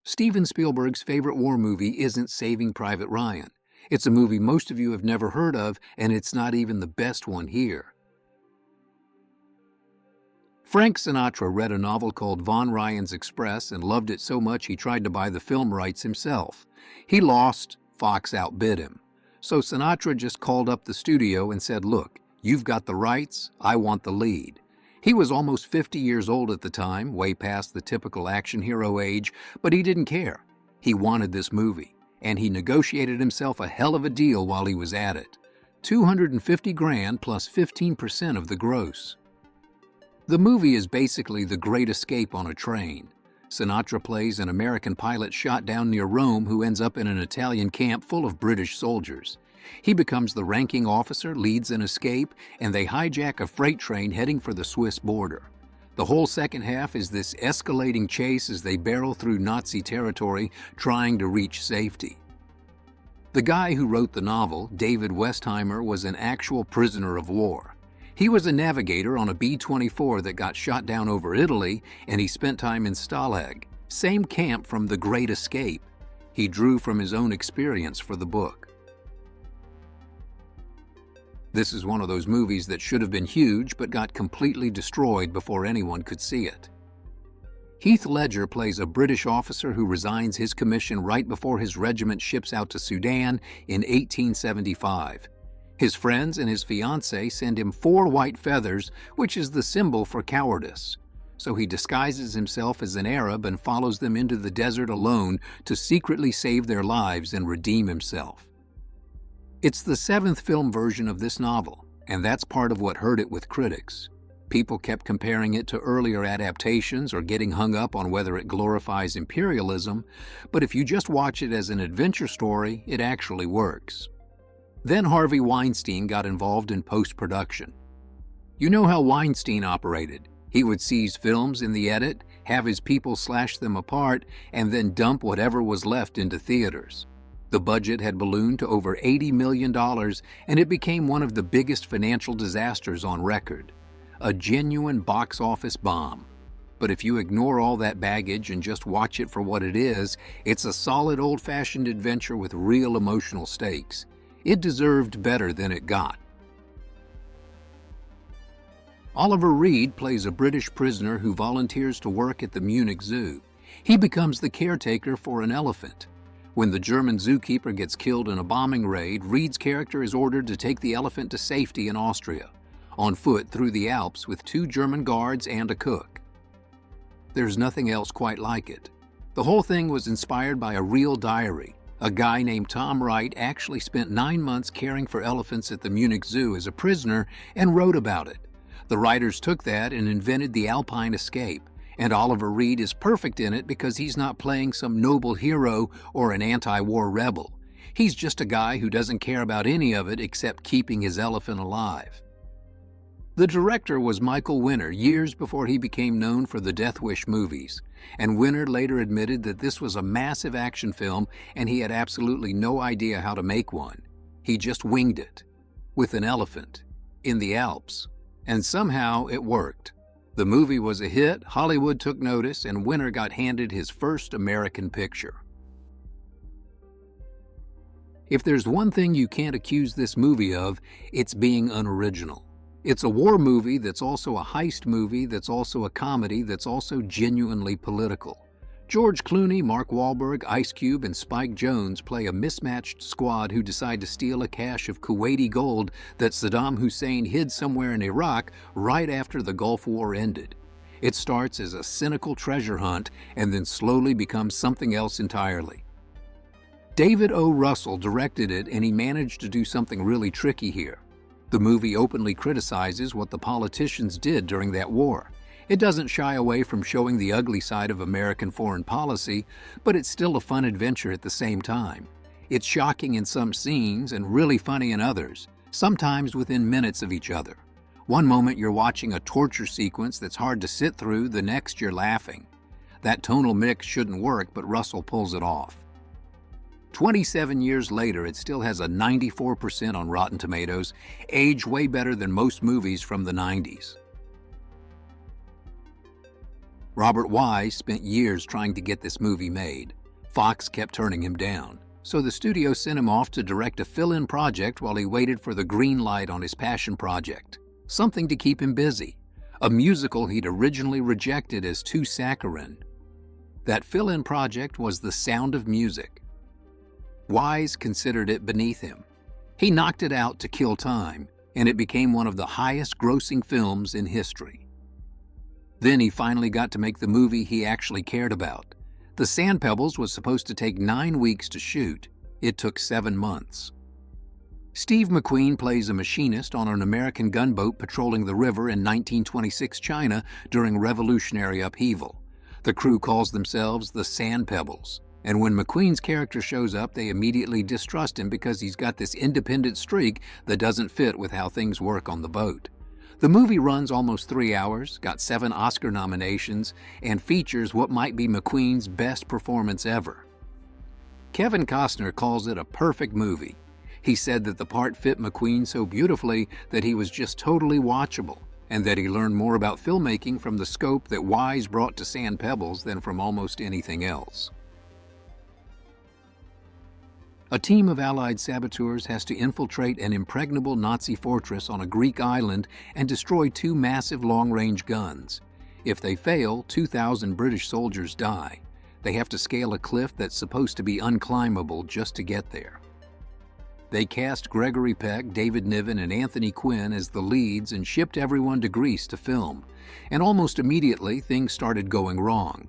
Steven Spielberg's favorite war movie isn't Saving Private Ryan. It's a movie most of you have never heard of, and it's not even the best one here. Frank Sinatra read a novel called Von Ryan's Express and loved it so much he tried to buy the film rights himself. He lost, Fox outbid him. So Sinatra just called up the studio and said, "Look, you've got the rights, I want the lead." He was almost 50 years old at the time, way past the typical action hero age, but he didn't care. He wanted this movie, and he negotiated himself a hell of a deal while he was at it. $250,000 plus 15% of the gross. The movie is basically The Great Escape on a train. Sinatra plays an American pilot shot down near Rome who ends up in an Italian camp full of British soldiers. He becomes the ranking officer, leads an escape, and they hijack a freight train heading for the Swiss border. The whole second half is this escalating chase as they barrel through Nazi territory, trying to reach safety. The guy who wrote the novel, David Westheimer, was an actual prisoner of war. He was a navigator on a B-24 that got shot down over Italy, and he spent time in Stalag, same camp from The Great Escape. He drew from his own experience for the book. This is one of those movies that should have been huge but got completely destroyed before anyone could see it. Heath Ledger plays a British officer who resigns his commission right before his regiment ships out to Sudan in 1875. His friends and his fiancée send him 4 white feathers, which is the symbol for cowardice. So he disguises himself as an Arab and follows them into the desert alone to secretly save their lives and redeem himself. It's the 7th film version of this novel, and that's part of what hurt it with critics. People kept comparing it to earlier adaptations or getting hung up on whether it glorifies imperialism, but if you just watch it as an adventure story, it actually works. Then Harvey Weinstein got involved in post-production. You know how Weinstein operated. He would seize films in the edit, have his people slash them apart, and then dump whatever was left into theaters. The budget had ballooned to over $80 million, and it became one of the biggest financial disasters on record. A genuine box office bomb. But if you ignore all that baggage and just watch it for what it is, it's a solid old-fashioned adventure with real emotional stakes. It deserved better than it got. Oliver Reed plays a British prisoner who volunteers to work at the Munich Zoo. He becomes the caretaker for an elephant. When the German zookeeper gets killed in a bombing raid, Reed's character is ordered to take the elephant to safety in Austria, on foot through the Alps with 2 German guards and a cook. There's nothing else quite like it. The whole thing was inspired by a real diary. A guy named Tom Wright actually spent 9 months caring for elephants at the Munich Zoo as a prisoner and wrote about it. The writers took that and invented the Alpine Escape, and Oliver Reed is perfect in it because he's not playing some noble hero or an anti-war rebel. He's just a guy who doesn't care about any of it except keeping his elephant alive. The director was Michael Winner years before he became known for the Death Wish movies, and Winner later admitted that this was a massive action film and he had absolutely no idea how to make one. He just winged it, with an elephant, in the Alps, and somehow it worked. The movie was a hit, Hollywood took notice, and Winner got handed his first American picture. If there's one thing you can't accuse this movie of, it's being unoriginal. It's a war movie that's also a heist movie, that's also a comedy, that's also genuinely political. George Clooney, Mark Wahlberg, Ice Cube, and Spike Jonze play a mismatched squad who decide to steal a cache of Kuwaiti gold that Saddam Hussein hid somewhere in Iraq right after the Gulf War ended. It starts as a cynical treasure hunt and then slowly becomes something else entirely. David O. Russell directed it, and he managed to do something really tricky here. The movie openly criticizes what the politicians did during that war. It doesn't shy away from showing the ugly side of American foreign policy, but it's still a fun adventure at the same time. It's shocking in some scenes and really funny in others, sometimes within minutes of each other. One moment you're watching a torture sequence that's hard to sit through, the next you're laughing. That tonal mix shouldn't work, but Russell pulls it off. 27 years later, it still has a 94% on Rotten Tomatoes, aged way better than most movies from the 90s. Robert Wise spent years trying to get this movie made. Fox kept turning him down, so the studio sent him off to direct a fill-in project while he waited for the green light on his passion project, something to keep him busy, a musical he'd originally rejected as too saccharine. That fill-in project was The Sound of Music. Wise considered it beneath him. He knocked it out to kill time, and it became one of the highest-grossing films in history. Then he finally got to make the movie he actually cared about. The Sand Pebbles was supposed to take 9 weeks to shoot. It took 7 months. Steve McQueen plays a machinist on an American gunboat patrolling the river in 1926 China during revolutionary upheaval. The crew calls themselves the Sand Pebbles, and when McQueen's character shows up, they immediately distrust him because he's got this independent streak that doesn't fit with how things work on the boat. The movie runs almost 3 hours, got 7 Oscar nominations, and features what might be McQueen's best performance ever. Kevin Costner calls it a perfect movie. He said that the part fit McQueen so beautifully that he was just totally watchable, and that he learned more about filmmaking from the scope that Wise brought to Sand Pebbles than from almost anything else. A team of Allied saboteurs has to infiltrate an impregnable Nazi fortress on a Greek island and destroy 2 massive long-range guns. If they fail, 2,000 British soldiers die. They have to scale a cliff that's supposed to be unclimbable just to get there. They cast Gregory Peck, David Niven, and Anthony Quinn as the leads and shipped everyone to Greece to film. And almost immediately, things started going wrong.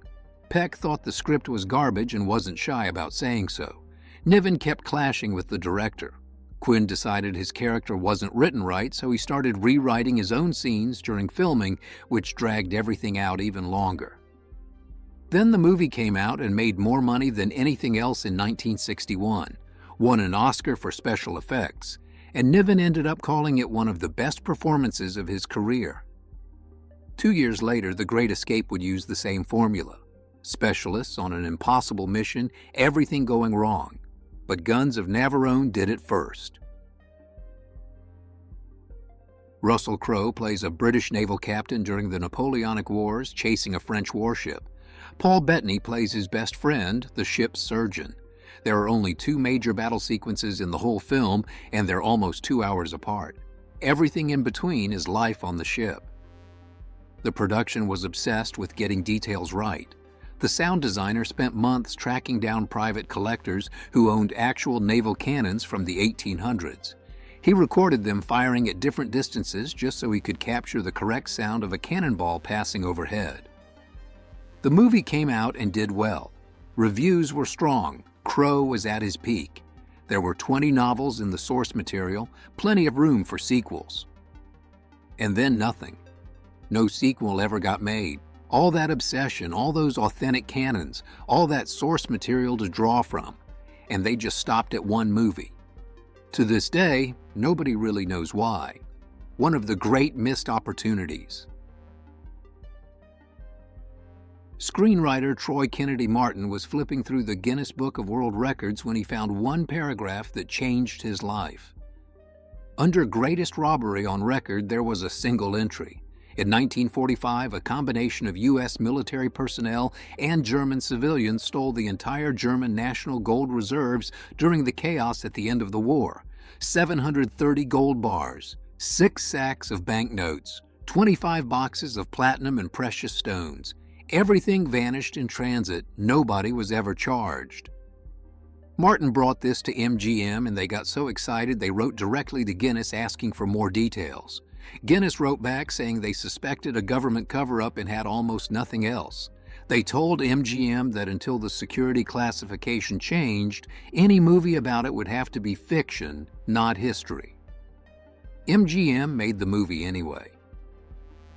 Peck thought the script was garbage and wasn't shy about saying so. Niven kept clashing with the director. Quinn decided his character wasn't written right, so he started rewriting his own scenes during filming, which dragged everything out even longer. Then the movie came out and made more money than anything else in 1961, won an Oscar for special effects, and Niven ended up calling it one of the best performances of his career. 2 years later, The Great Escape would use the same formula. Specialists on an impossible mission, everything going wrong. But Guns of Navarone did it first. Russell Crowe plays a British naval captain during the Napoleonic Wars chasing a French warship. Paul Bettany plays his best friend, the ship's surgeon. There are only 2 major battle sequences in the whole film, and they're almost 2 hours apart. Everything in between is life on the ship. The production was obsessed with getting details right. The sound designer spent months tracking down private collectors who owned actual naval cannons from the 1800s. He recorded them firing at different distances just so he could capture the correct sound of a cannonball passing overhead. The movie came out and did well. Reviews were strong. Crowe was at his peak. There were 20 novels in the source material, plenty of room for sequels. And then nothing. No sequel ever got made. All that obsession, all those authentic canons, all that source material to draw from, and they just stopped at 1 movie. To this day, nobody really knows why. One of the great missed opportunities. Screenwriter Troy Kennedy Martin was flipping through the Guinness Book of World Records when he found one paragraph that changed his life. Under greatest robbery on record, there was a single entry. In 1945, a combination of U.S. military personnel and German civilians stole the entire German national gold reserves during the chaos at the end of the war. 730 gold bars, 6 sacks of banknotes, 25 boxes of platinum and precious stones. Everything vanished in transit. Nobody was ever charged. Martin brought this to MGM, and they got so excited they wrote directly to Guinness asking for more details. Guinness wrote back saying they suspected a government cover-up and had almost nothing else. They told MGM that until the security classification changed, any movie about it would have to be fiction, not history. MGM made the movie anyway.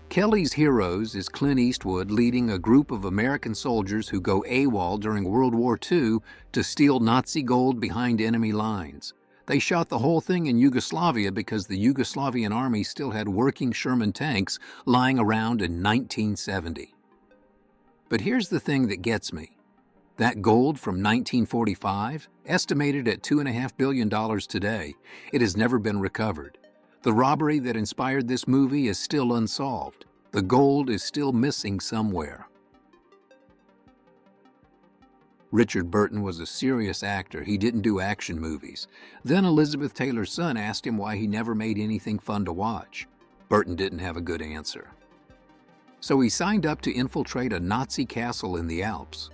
Kelly's Heroes is Clint Eastwood leading a group of American soldiers who go AWOL during World War II to steal Nazi gold behind enemy lines. They shot the whole thing in Yugoslavia because the Yugoslavian army still had working Sherman tanks lying around in 1970. But here's the thing that gets me. That gold from 1945, estimated at $2.5 billion today, it has never been recovered. The robbery that inspired this movie is still unsolved. The gold is still missing somewhere. Richard Burton was a serious actor. He didn't do action movies. Then Elizabeth Taylor's son asked him why he never made anything fun to watch. Burton didn't have a good answer. So he signed up to infiltrate a Nazi castle in the Alps.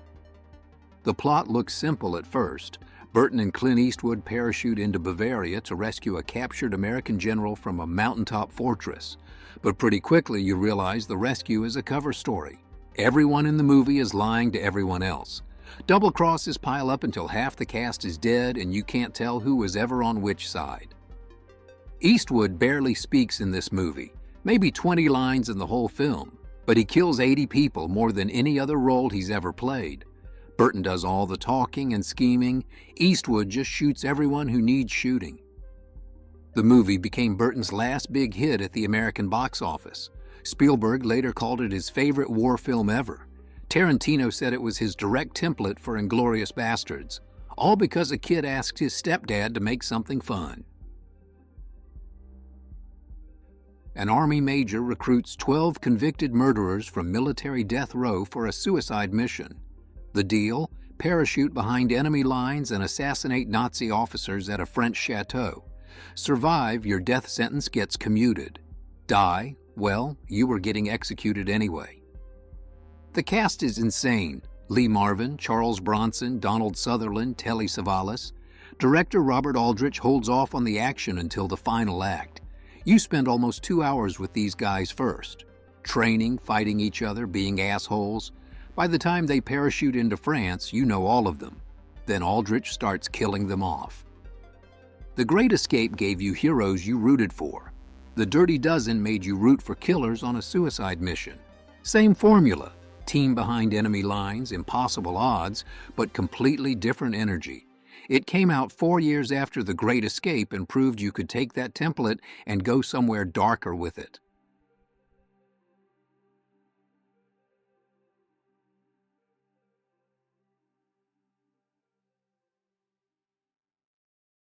The plot looked simple at first. Burton and Clint Eastwood parachute into Bavaria to rescue a captured American general from a mountaintop fortress. But pretty quickly you realize the rescue is a cover story. Everyone in the movie is lying to everyone else. Double crosses pile up until half the cast is dead and you can't tell who was ever on which side. Eastwood barely speaks in this movie, maybe 20 lines in the whole film, but he kills 80 people, more than any other role he's ever played. Burton does all the talking and scheming. Eastwood just shoots everyone who needs shooting. The movie became Burton's last big hit at the American box office. Spielberg later called it his favorite war film ever. Tarantino said it was his direct template for Inglourious Basterds, all because a kid asked his stepdad to make something fun. An Army major recruits 12 convicted murderers from military death row for a suicide mission. The deal? Parachute behind enemy lines and assassinate Nazi officers at a French chateau. Survive, your death sentence gets commuted. Die? Well, you were getting executed anyway. The cast is insane. Lee Marvin, Charles Bronson, Donald Sutherland, Telly Savalas. Director Robert Aldrich holds off on the action until the final act. You spend almost 2 hours with these guys first. Training, fighting each other, being assholes. By the time they parachute into France, you know all of them. Then Aldrich starts killing them off. The Great Escape gave you heroes you rooted for. The Dirty Dozen made you root for killers on a suicide mission. Same formula. Team behind enemy lines, impossible odds, but completely different energy. It came out 4 years after The Great Escape and proved you could take that template and go somewhere darker with it.